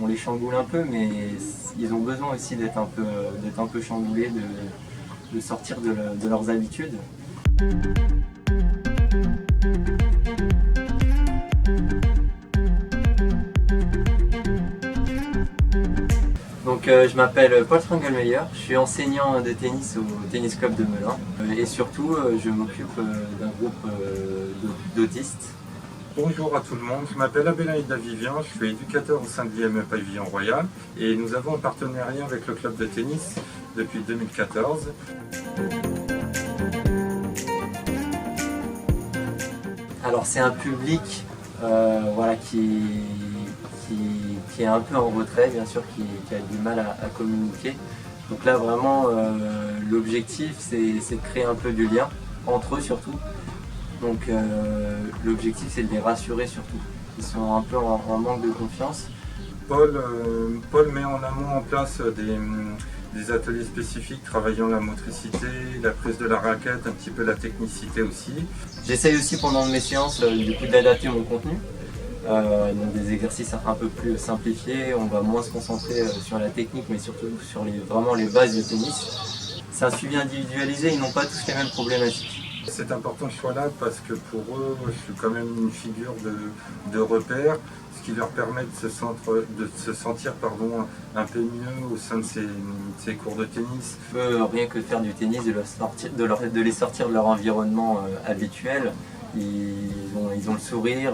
on les chamboule un peu, mais ils ont besoin aussi d'être un peu chamboulés, de sortir de leurs habitudes. Donc je m'appelle Paul Strungelmeyer, je suis enseignant de tennis au Tennis Club de Melun et surtout je m'occupe d'un groupe d'autistes. Bonjour à tout le monde, je m'appelle Abélaïda Vivian, je suis éducateur au sein de l'IME Pavillon Royal et nous avons un partenariat avec le club de tennis depuis 2014. Alors c'est un public voilà, qui est un peu en retrait, bien sûr, qui a du mal à communiquer. Donc là vraiment l'objectif c'est de créer un peu du lien entre eux surtout. Donc l'objectif c'est de les rassurer surtout. Ils sont un peu en manque de confiance. Paul met en amont en place des ateliers spécifiques travaillant la motricité, la prise de la raquette, un petit peu la technicité aussi. J'essaye aussi pendant mes séances du coup d'adapter mon contenu. Donc des exercices un peu plus simplifiés, on va moins se concentrer sur la technique mais surtout sur vraiment les bases du tennis. C'est un suivi individualisé, ils n'ont pas tous les mêmes problématiques. C'est important que je sois là parce que pour eux, je suis quand même une figure de repère, ce qui leur permet de se sentir un peu mieux au sein de ces cours de tennis. Rien que faire du tennis, de les sortir de leur environnement habituel, ils ont le sourire,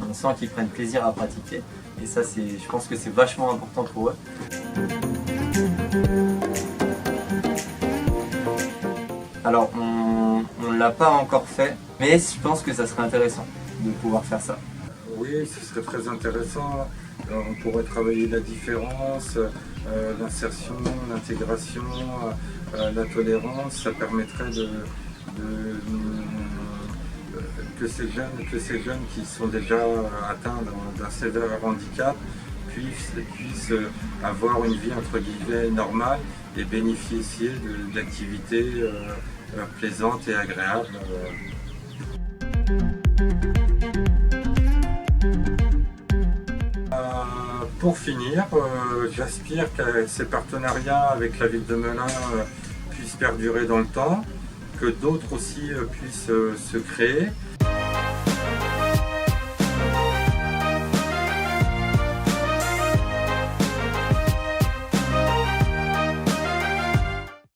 on sent qu'ils prennent plaisir à pratiquer. Et ça, je pense que c'est vachement important pour eux. Alors, on ne l'a pas encore fait, mais je pense que ça serait intéressant de pouvoir faire ça. Oui, ce serait très intéressant. On pourrait travailler la différence, l'insertion, l'intégration, la tolérance. Ça permettrait que ces jeunes qui sont déjà atteints d'un sévère handicap puissent avoir une vie entre guillemets normale et bénéficier d'activités plaisantes et agréables. Pour finir, j'aspire que ces partenariats avec la ville de Melun puissent perdurer dans le temps, que d'autres aussi puissent se créer.